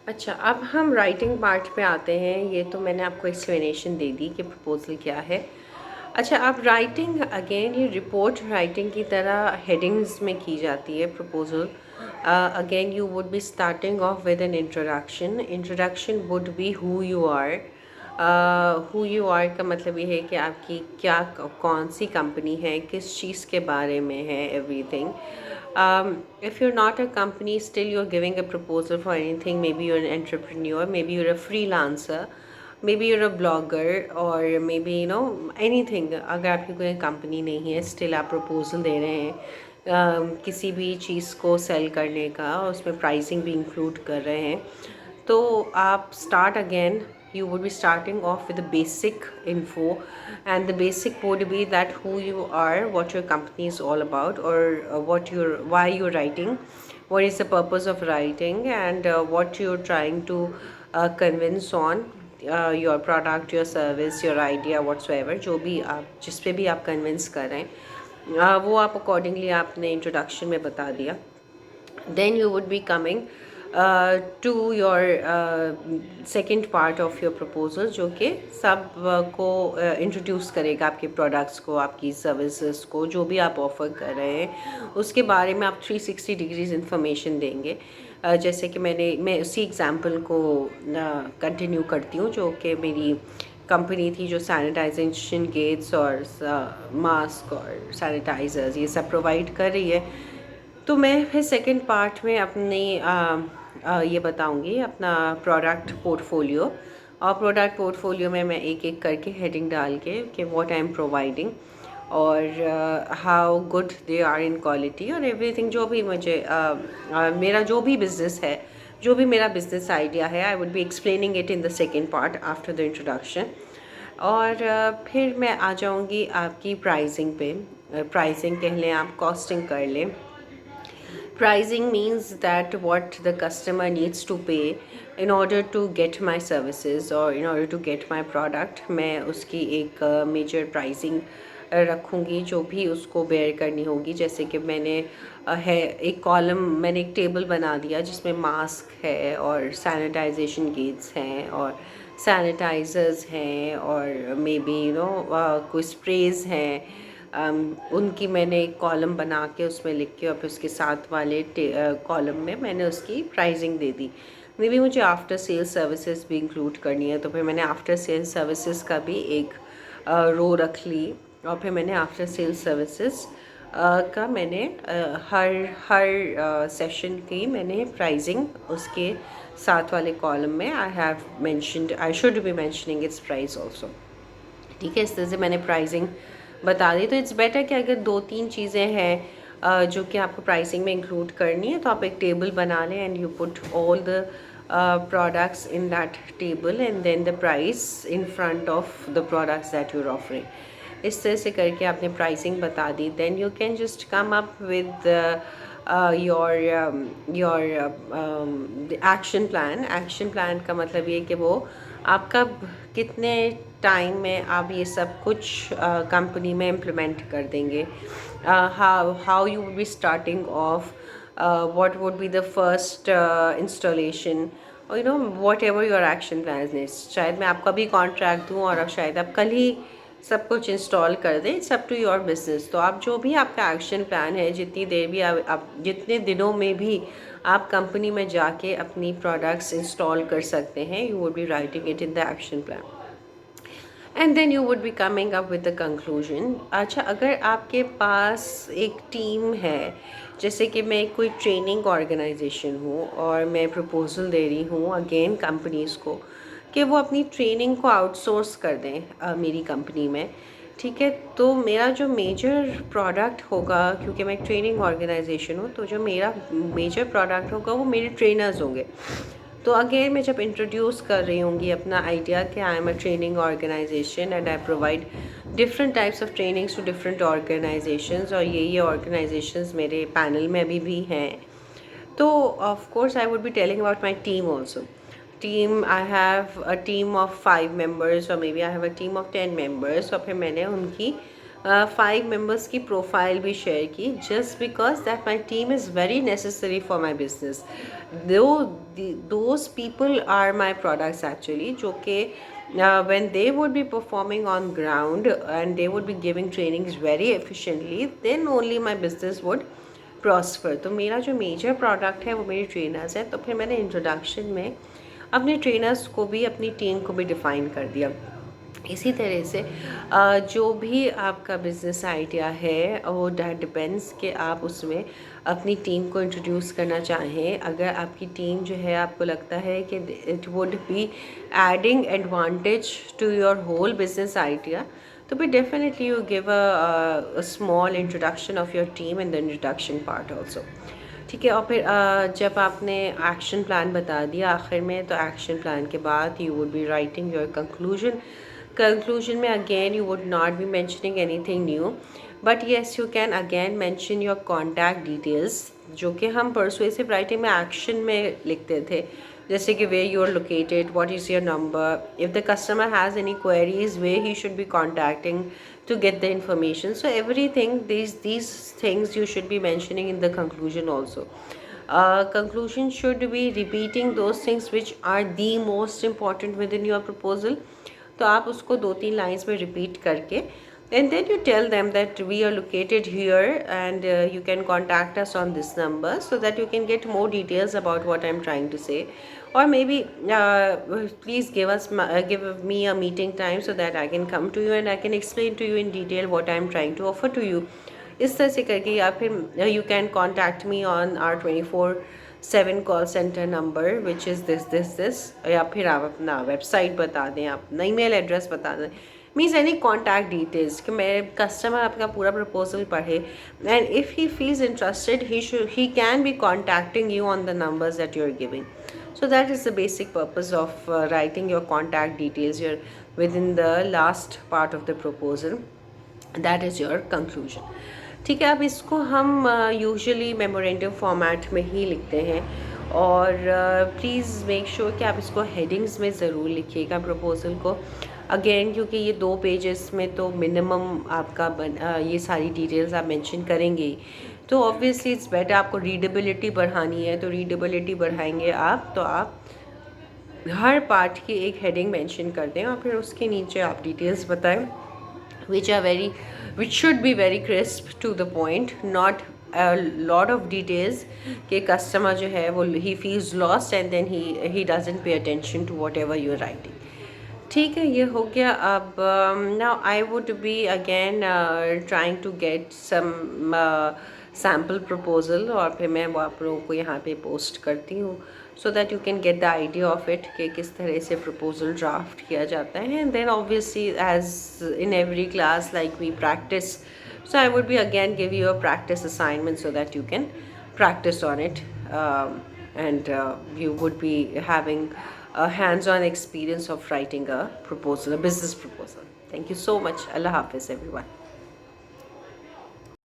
अच्छा, अब हम राइटिंग पार्ट पे आते हैं। ये तो मैंने आपको एक्सप्लेनेशन दे दी कि प्रपोज़ल क्या है। अच्छा, अब राइटिंग अगेन ये रिपोर्ट राइटिंग की तरह हेडिंग्स में की जाती है proposal. Again you would be starting off with an introduction. Introduction would be who you are का मतलब ये है कि आपकी क्या कौन सी कंपनी है, किस चीज़ के बारे में है, everything. If you're not a company, still you're giving a proposal for anything. Maybe you're an entrepreneur, maybe you're a freelancer, maybe you're a blogger, or maybe anything. अगर आपकी कोई कंपनी नहीं है, स्टिल आप प्रपोजल दे रहे हैं किसी भी चीज़ को सेल करने का, और उसमें प्राइसिंग भी इंक्लूड कर रहे हैं, तो आप start again. You would be starting off with the basic info, and the basic would be that who you are, what your company is all about, or why you're writing, what is the purpose of writing, and what you're trying to convince on your product, your service, your idea, whatsoever. जो भी आप जिस पे भी आप convince कर रहे हैं, वो आप अकॉर्डिंगली आपने इंट्रोडक्शन में बता दिया. Then you would be coming to your second part of your proposal, जो कि सब को इंट्रोड्यूस करेगा, आपके प्रोडक्ट्स को, आपकी सर्विसेज को, जो भी आप ऑफ़र कर रहे हैं उसके बारे में आप 360 डिग्रीज इंफॉर्मेशन देंगे. जैसे कि मैं उसी एग्ज़ाम्पल को कंटिन्यू करती हूँ, जो कि मेरी कंपनी थी जो सैनिटाइजेशन गेट्स और मास्क और सैनिटाइज़र्स ये सब प्रोवाइड कर रही है. तो मैं फिर सेकंड पार्ट में अपनी ये बताऊंगी अपना प्रोडक्ट पोर्टफोलियो. और प्रोडक्ट पोर्टफोलियो में मैं एक एक करके हेडिंग डाल के कि व्हाट आई एम प्रोवाइडिंग, और how good they are in quality, और एवरीथिंग जो भी मुझे मेरा जो भी बिज़नेस है, जो भी मेरा बिज़नेस आइडिया है, आई would be explaining it in the second part after the introduction. और फिर मैं आ जाऊंगी आपकी प्राइसिंग पे. प्राइसिंग कह लें, आप कॉस्टिंग कर लें. Pricing means that what the customer needs to pay in order to get my services or in order to get my product. मैं उसकी एक मेजर प्राइसिंग रखूँगी जो भी उसको बेयर करनी होगी. जैसे कि मैंने है एक कॉलम, मैंने एक टेबल बना दिया जिसमें मास्क है और सैनिटाइजेशन गेट्स हैं और सैनिटाइज़र्स हैं और मे बी कोई स्प्रेज हैं. उनकी मैंने एक कॉलम बना के उसमें लिख के और फिर उसके साथ वाले कॉलम में मैंने उसकी pricing they the. May be मुझे आफ्टर सेल सर्विसेज भी इंक्लूड करनी है, तो फिर मैंने आफ्टर सेल सर्विसेज का भी एक रो रख ली. और फिर मैंने आफ्टर सेल सर्विसेज का मैंने हर हर सेशन की मैंने प्राइसिंग उसके साथ वाले कॉलम में I have mentioned, I should be mentioning it's price also. ठीक है, इस तरह से मैंने प्राइसिंग बता दी. तो इट्स बेटर कि अगर 2-3 चीज़ें हैं जो कि आपको प्राइसिंग में इंक्लूड करनी है, तो आप एक टेबल बना लें and you put all the products in that table and then the price in front of the products that you're offering. इस तरह से करके आपने प्राइसिंग बता दी. then you can just come up with your action plan. Action plan का मतलब ये कि वो आपका कितने टाइम में आप ये सब कुछ कंपनी में इम्प्लीमेंट कर देंगे. How you would be starting of, what would be the first installation, or whatever your action plan is. शायद मैं आपका भी कॉन्ट्रैक्ट दूँ और अब शायद आप कल ही सब कुछ इंस्टॉल कर दें. It's up to your business. तो आप जो भी आपका एक्शन प्लान है, जितनी देर भी आप जितने दिनों में भी आप कंपनी में जाके अपनी प्रोडक्ट्स इंस्टॉल कर सकते हैं, you would be writing it in the action plan. And then you would be coming up with the conclusion. अच्छा, अगर आपके पास एक टीम है, जैसे कि मैं कोई ट्रेनिंग ऑर्गेनाइजेशन हूँ और मैं प्रपोज़ल दे रही हूँ अगेन कंपनीज़ को कि वो अपनी ट्रेनिंग को आउटसोर्स कर दें मेरी कंपनी में. ठीक है, तो मेरा जो मेजर प्रोडक्ट होगा, क्योंकि मैं एक ट्रेनिंग ऑर्गेनाइजेशन हूँ, तो जो मेरा मेजर प्रोडक्ट होगा वो मेरे ट्रेनर्स होंगे. तो अगेन मैं जब इंट्रोड्यूस कर रही होंगी अपना आइडिया कि I am a training organisation and I provide different types of trainings to different organisations, और ये ऑर्गेनाइजेशंस मेरे पैनल में अभी भी हैं, तो of course I would be telling about my team also. Team, I have a team of 5 members और maybe I have a team of 10 members. और फिर मैंने उनकी 5 मेंबर्स की प्रोफाइल भी शेयर की, just because that my team is very necessary for my business. Those people are my products actually, जो कि when they would be performing on ground and they would be giving trainings very efficiently, then only my business would prosper. तो मेरा जो major product है वो मेरी trainers है. तो फिर मैंने इंट्रोडक्शन में अपने ट्रेनर्स को भी, अपनी टीम को भी डिफ़ाइन कर दिया. इसी तरह से जो भी आपका बिज़नेस आइडिया है वो डैट डिपेंड्स कि आप उसमें अपनी टीम को इंट्रोड्यूस करना चाहें. अगर आपकी टीम जो है, आपको लगता है कि it would be adding advantage to your whole business idea, तो फिर definitely you give a small introduction of your team in the introduction part also. ठीक है. और फिर जब आपने एक्शन प्लान बता दिया आखिर में, तो एक्शन प्लान के बाद you would be writing your conclusion में again you would not be mentioning anything new, but yes you can again mention your contact details, जो कि हम परसुएसिव राइटिंग में एक्शन में लिखते थे. जैसे कि where you are located, what is your number, if the customer has any queries, where he should be contacting to get the information. So everything, these things you should be mentioning in the conclusion also. Conclusion should be repeating those things which are the most important within your proposal. तो आप उसको 2-3 lines में repeat करके, and then you tell them that we are located here and you can contact us on this number, so that you can get more details about what I'm trying to say. Or maybe please give me a meeting time so that I can come to you and I can explain to you in detail what I'm trying to offer to you. इस तरह से करके, या फिर you can contact me on our 24/7 call centre number which is this, या फिर आप अपना वेबसाइट बता दें, अपना ईमेल एड्रेस बता दें. मीन्स एनी कॉन्टैक्ट डिटेल्स कि मेरे कस्टमर आपका पूरा प्रपोजल पढ़े, and if he feels interested he can be contacting you on the numbers that you are giving. So that is the basic purpose of writing your contact details within the last part of the proposal. That is your conclusion. ठीक है. अब इसको हम usually memorandum format में ही लिखते हैं, और please make sure कि आप इसको हेडिंग्स में ज़रूर लिखिएगा प्रपोजल को. अगेन, क्योंकि ये 2 पेजेस में तो मिनिमम आपका ये सारी डिटेल्स आप मेंशन करेंगे ही, तो ऑब्वियसली इट्स बेटर. आपको रीडेबिलिटी बढ़ानी है तो रीडेबिलिटी बढ़ाएंगे आप, तो आप हर पार्ट की एक हेडिंग मेंशन कर दें और फिर उसके नीचे आप डिटेल्स बताएं which should be very crisp to the point, not a lot of details कि कस्टमर जो है वो he feels lost and then he doesn't pay attention to whatever you're writing. ठीक है, ये हो गया. अब now I would be again trying to get some sample proposal, और फिर मैं वो आप लोगों को यहाँ पे पोस्ट करती हूँ, so that you can get the idea of it कि किस तरह से proposal draft किया जाता है. And then obviously, as in every class, like we practice, so I would be again give you a practice assignment so that you can practice on it, and you would be having a hands-on experience of writing a proposal, a business proposal. Thank you so much. Allah Hafiz, everyone.